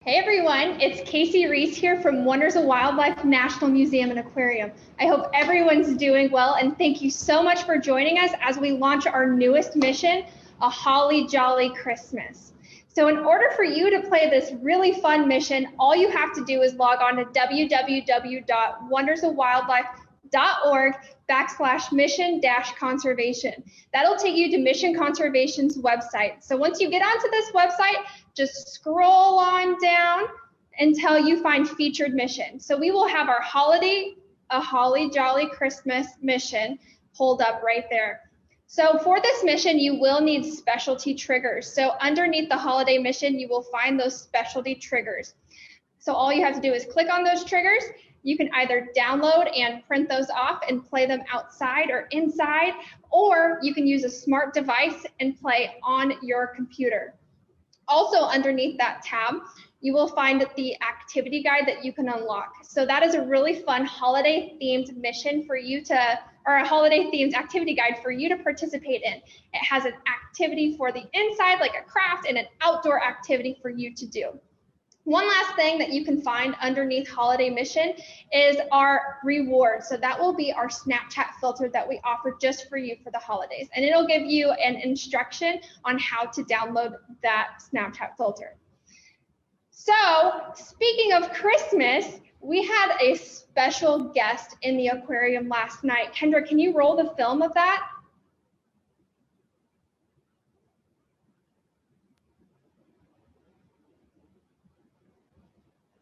Hey everyone, it's Casey Reese here from Wonders of Wildlife National Museum and Aquarium. I hope everyone's doing well, and thank you so much for joining us as we launch our newest mission, A Holly Jolly Christmas. So in order for you to play this really fun mission, all you have to do is log on to www.wondersofwildlife.org/mission-conservation. That'll take you to Mission Conservation's website. So once you get onto this website, just scroll on down until you find featured mission. So we will have our A Holly Jolly Christmas mission pulled up right there. So for this mission, you will need specialty triggers. So underneath the holiday mission, you will find those specialty triggers. So all you have to do is click on those triggers. You can either download and print those off and play them outside or inside, or you can use a smart device and play on your computer. Also underneath that tab, you will find the activity guide that you can unlock. So that is a really fun holiday themed mission for you to, or a holiday themed activity guide for you to participate in. It has an activity for the inside, like a craft, and an outdoor activity for you to do. One last thing that you can find underneath holiday mission is our reward. So that will be our Snapchat filter that we offer just for you for the holidays. And it'll give you an instruction on how to download that Snapchat filter. So speaking of Christmas, we had a special guest in the aquarium last night. Kendra, can you roll the film of that?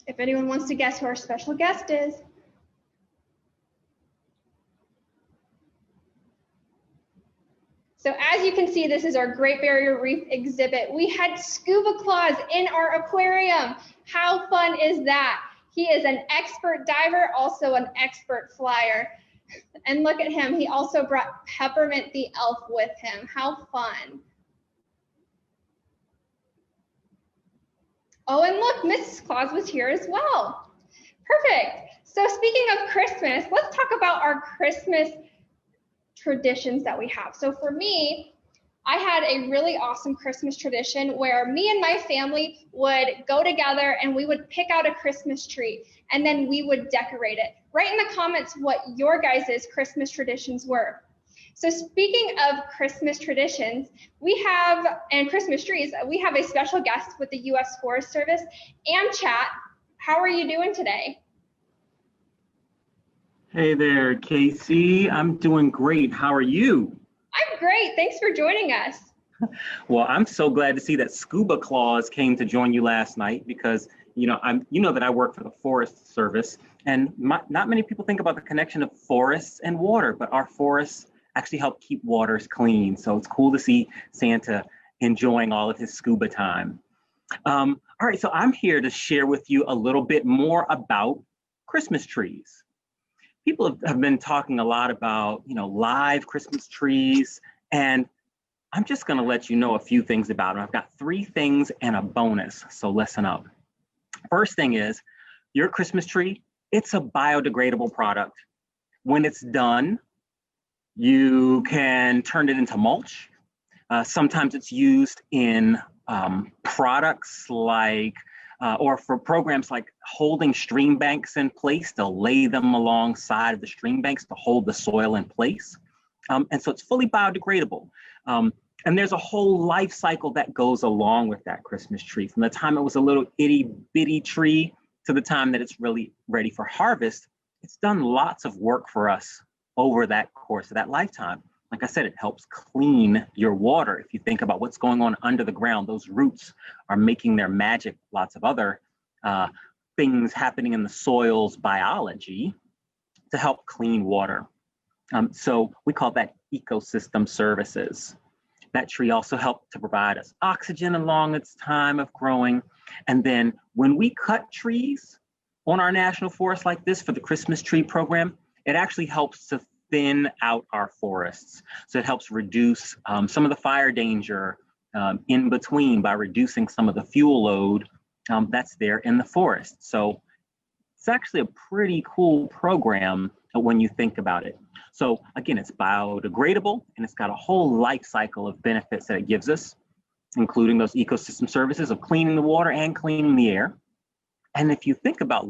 If anyone wants to guess who our special guest is. So as you can see, this is our Great Barrier Reef exhibit. We had Scuba Claus in our aquarium. How fun is that? He is an expert diver, also an expert flyer. And look at him, he also brought Peppermint the elf with him. How fun. Oh, and look, Mrs. Claus was here as well. Perfect. So speaking of Christmas, let's talk about our Christmas traditions that we have. So for me, I had a really awesome Christmas tradition where me and my family would go together and we would pick out a Christmas tree and then we would decorate it. Write in the comments what your guys' Christmas traditions were. So speaking of Christmas traditions, and Christmas trees, we have a special guest with the U.S. Forest Service, Amtchat. How are you doing today? Hey there, Casey. I'm doing great. How are you? I'm great. Thanks for joining us. Well, I'm so glad to see that Scuba Claus came to join you last night because, you know that I work for the Forest Service, and not many people think about the connection of forests and water, but our forests actually help keep waters clean. So it's cool to see Santa enjoying all of his scuba time. All right, so I'm here to share with you a little bit more about Christmas trees. People have been talking a lot about, live Christmas trees, and I'm just gonna let you know a few things about them. I've got 3 things and a bonus, so listen up. First thing is, your Christmas tree, it's a biodegradable product. When it's done, you can turn it into mulch. Sometimes it's used in products like, or for programs like holding stream banks in place. They'll lay them alongside of the stream banks to hold the soil in place. And so it's fully biodegradable. And there's a whole life cycle that goes along with that Christmas tree. From the time it was a little itty bitty tree to the time that it's really ready for harvest, it's done lots of work for us over that course of that lifetime. Like I said, it helps clean your water. If you think about what's going on under the ground, those roots are making their magic, lots of other things happening in the soil's biology to help clean water. So we call that ecosystem services. That tree also helped to provide us oxygen along its time of growing. And then when we cut trees on our national forest like this for the Christmas tree program, it actually helps to thin out our forests. So it helps reduce some of the fire danger in between by reducing some of the fuel load that's there in the forest. So it's actually a pretty cool program when you think about it. So again, it's biodegradable and it's got a whole life cycle of benefits that it gives us, including those ecosystem services of cleaning the water and cleaning the air. And if you think about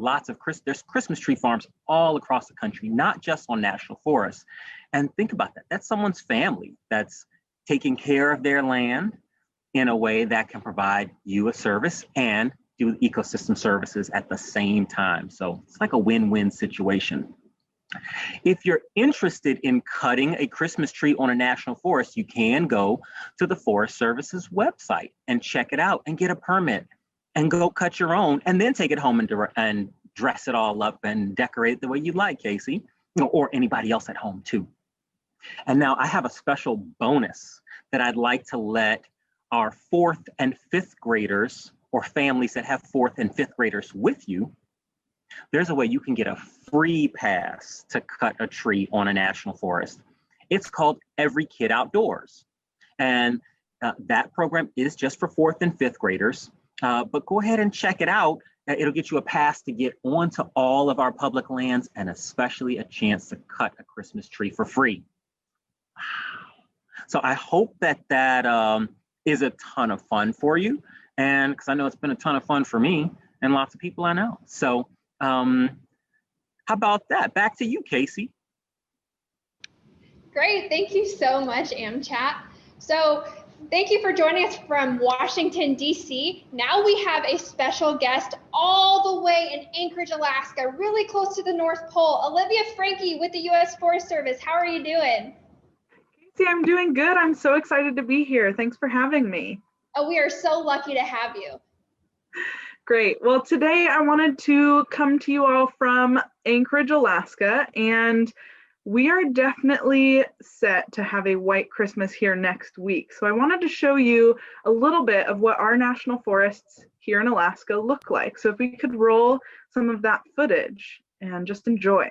there's Christmas tree farms all across the country, not just on national forests. And think about that. That's someone's family that's taking care of their land in a way that can provide you a service and do ecosystem services at the same time. So it's like a win-win situation. If you're interested in cutting a Christmas tree on a national forest, you can go to the Forest Service's website and check it out and get a permit and go cut your own and then take it home and dress it all up and decorate it the way you like, Casey, or anybody else at home too. And now I have a special bonus that I'd like to let our 4th and 5th graders or families that have 4th and 5th graders with you. There's a way you can get a free pass to cut a tree on a national forest. It's called Every Kid Outdoors. And that program is just for 4th and 5th graders. But go ahead and check it out. It'll get you a pass to get onto all of our public lands and especially a chance to cut a Christmas tree for free. Wow. So I hope that is a ton of fun for you. And because I know it's been a ton of fun for me and lots of people I know. So how about that? Back to you, Casey. Great, thank you so much, Amtchat. So thank you for joining us from Washington, D.C. Now we have a special guest all the way in Anchorage, Alaska, really close to the North Pole, Olivia Franke with the U.S. Forest Service. How are you doing? Casey, I'm doing good. I'm so excited to be here. Thanks for having me. Oh, we are so lucky to have you. Great. Well, today I wanted to come to you all from Anchorage, Alaska, and we are definitely set to have a white Christmas here next week. So I wanted to show you a little bit of what our national forests here in Alaska look like. So if we could roll some of that footage and just enjoy.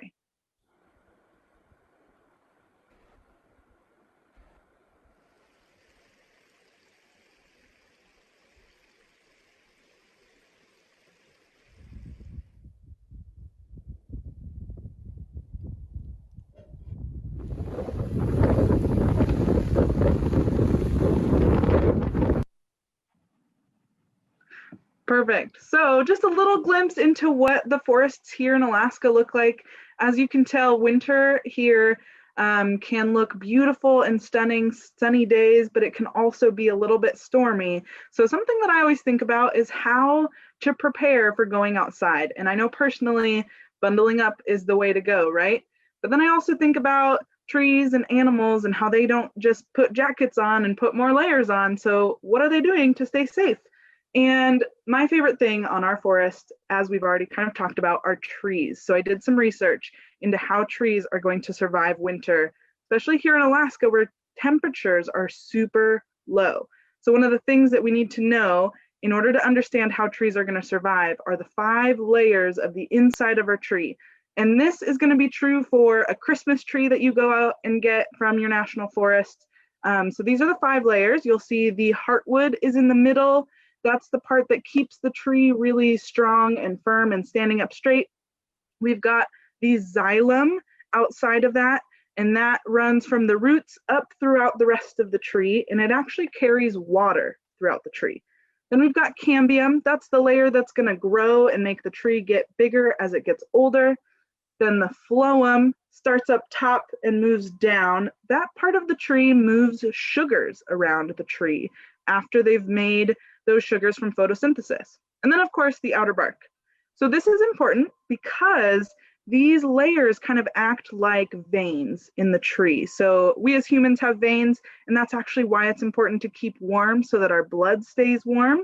Perfect. So just a little glimpse into what the forests here in Alaska look like. As you can tell, winter here can look beautiful and stunning, sunny days, but it can also be a little bit stormy. So something that I always think about is how to prepare for going outside. And I know personally, bundling up is the way to go, right? But then I also think about trees and animals and how they don't just put jackets on and put more layers on. So what are they doing to stay safe? And my favorite thing on our forest, as we've already kind of talked about, are trees. So I did some research into how trees are going to survive winter, especially here in Alaska where temperatures are super low. So one of the things that we need to know in order to understand how trees are going to survive are the 5 layers of the inside of our tree. And this is going to be true for a Christmas tree that you go out and get from your national forest. So these are the 5 layers. You'll see the heartwood is in the middle. That's the part that keeps the tree really strong and firm and standing up straight. We've got the xylem outside of that, and that runs from the roots up throughout the rest of the tree, and it actually carries water throughout the tree. Then we've got cambium. That's the layer that's going to grow and make the tree get bigger as it gets older. Then the phloem starts up top and moves down. That part of the tree moves sugars around the tree after they've made those sugars from photosynthesis. And then of course the outer bark. So this is important because these layers kind of act like veins in the tree. So we as humans have veins, and that's actually why it's important to keep warm so that our blood stays warm.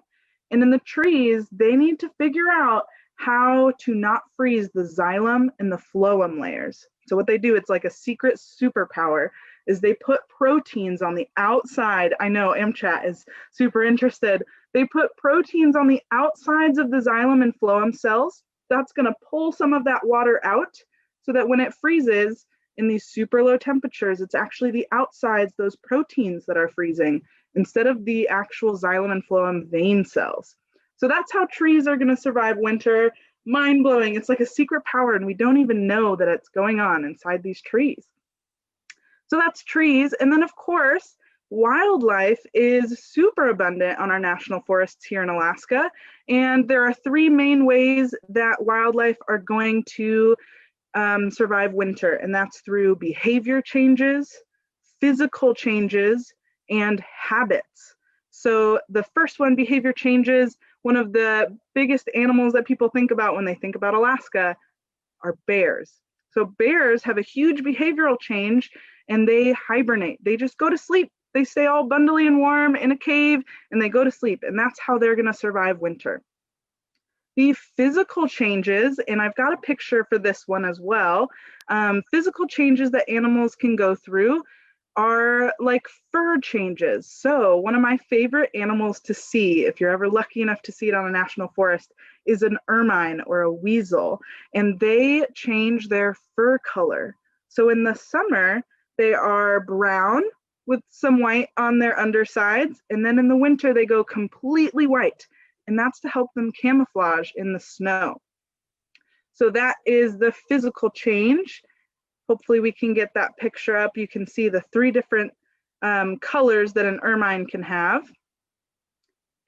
And in the trees, they need to figure out how to not freeze the xylem and the phloem layers. So what they do, it's like a secret superpower, is they put proteins on the outside. I know Amtchat is super interested. They put proteins on the outsides of the xylem and phloem cells. That's going to pull some of that water out so that when it freezes in these super low temperatures, it's actually the outsides, those proteins that are freezing, instead of the actual xylem and phloem vein cells. So that's how trees are going to survive winter. Mind blowing. It's like a secret power, and we don't even know that it's going on inside these trees. So that's trees. And then of course, Wildlife is super abundant on our national forests here in Alaska, and there are three main ways that wildlife are going to survive winter, and that's through behavior changes, physical changes, and habits. So the first one, behavior changes, one of the biggest animals that people think about when they think about Alaska are bears. So bears have a huge behavioral change, and they hibernate. They just go to sleep. They stay all bundly and warm in a cave, and they go to sleep, and that's how they're going to survive winter. The physical changes, and I've got a picture for this one as well, physical changes that animals can go through are like fur changes. So one of my favorite animals to see, if you're ever lucky enough to see it on a national forest, is an ermine or a weasel, and they change their fur color. So in the summer, they are brown with some white on their undersides, and then in the winter they go completely white, and that's to help them camouflage in the snow. So that is the physical change. Hopefully we can get that picture up. You can see the three different colors that an ermine can have.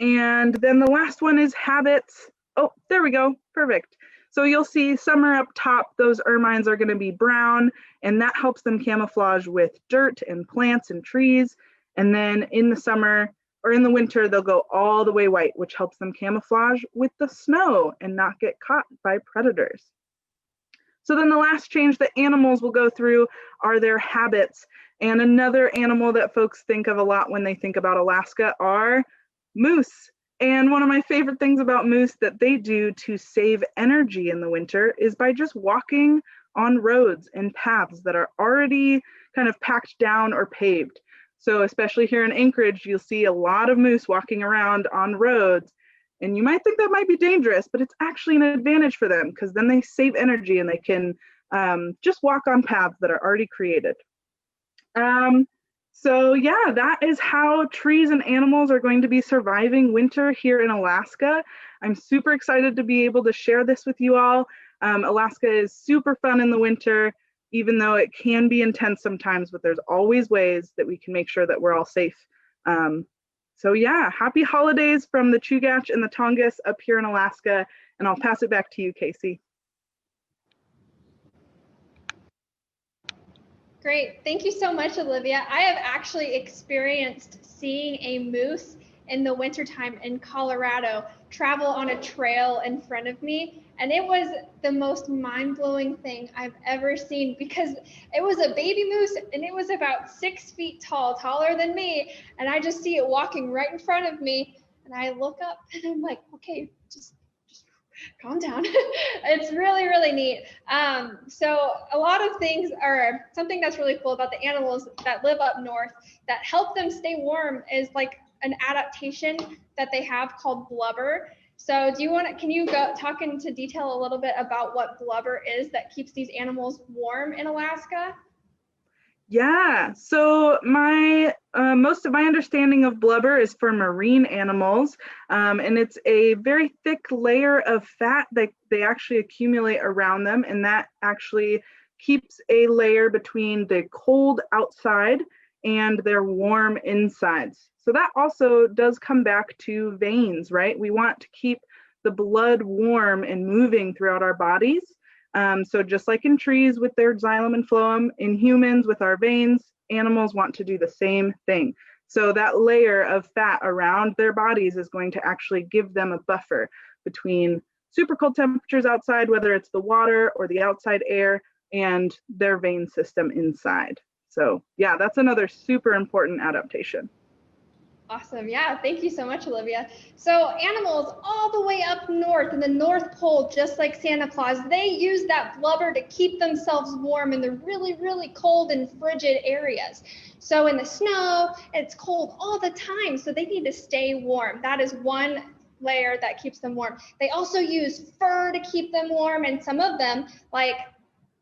And then the last one is habits. Oh, there we go, perfect. So you'll see summer up top, those ermines are going to be brown, and that helps them camouflage with dirt and plants and trees. And then in the summer or in the winter, they'll go all the way white, which helps them camouflage with the snow and not get caught by predators. So then the last change that animals will go through are their habits. And another animal that folks think of a lot when they think about Alaska are moose. And one of my favorite things about moose that they do to save energy in the winter is by just walking on roads and paths that are already kind of packed down or paved. So especially here in Anchorage, you'll see a lot of moose walking around on roads. And you might think that might be dangerous, but it's actually an advantage for them because then they save energy and they can just walk on paths that are already created. So yeah, that is how trees and animals are going to be surviving winter here in Alaska. I'm super excited to be able to share this with you all. Alaska is super fun in the winter, even though it can be intense sometimes, but there's always ways that we can make sure that we're all safe. So yeah, happy holidays from the Chugach and the Tongass up here in Alaska, and I'll pass it back to you, Casey. Great, thank you so much, Olivia. I have actually experienced seeing a moose in the wintertime in Colorado travel on a trail in front of me. And it was the most mind-blowing thing I've ever seen because it was a baby moose and it was about 6 feet tall, taller than me. And I just see it walking right in front of me. And I look up and I'm like, okay, just calm down. It's really, really neat. So a lot of things are, something that's really cool about the animals that live up north that help them stay warm is like an adaptation that they have called blubber. So can you go talk into detail a little bit about what blubber is that keeps these animals warm in Alaska? Yeah, so most of my understanding of blubber is for marine animals, and it's a very thick layer of fat that they actually accumulate around them, and that actually keeps a layer between the cold outside and their warm insides. So that also does come back to veins, right? We want to keep the blood warm and moving throughout our bodies. So just like in trees with their xylem and phloem, in humans with our veins, animals want to do the same thing. So that layer of fat around their bodies is going to actually give them a buffer between super cold temperatures outside, whether it's the water or the outside air, and their vein system inside. So yeah, that's another super important adaptation. Awesome. Yeah, thank you so much, Olivia. So animals all the way up north in the North Pole, just like Santa Claus, they use that blubber to keep themselves warm in the really, really cold and frigid areas. So in the snow, it's cold all the time, so they need to stay warm. That is one layer that keeps them warm. They also use fur to keep them warm, and some of them, like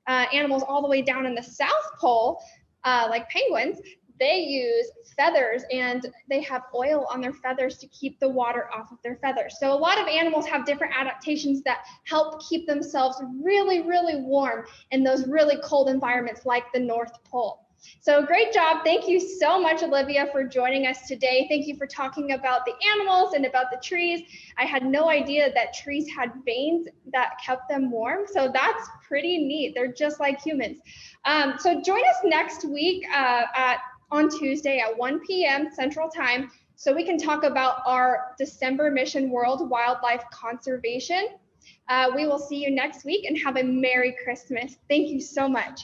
animals all the way down in the South Pole, like penguins, they use feathers and they have oil on their feathers to keep the water off of their feathers. So a lot of animals have different adaptations that help keep themselves really, really warm in those really cold environments like the North Pole. So great job. Thank you so much, Olivia, for joining us today. Thank you for talking about the animals and about the trees. I had no idea that trees had veins that kept them warm. So that's pretty neat. They're just like humans. So join us next week on Tuesday at 1 p.m. Central Time so we can talk about our December mission, World Wildlife Conservation. We will see you next week and have a Merry Christmas. Thank you so much.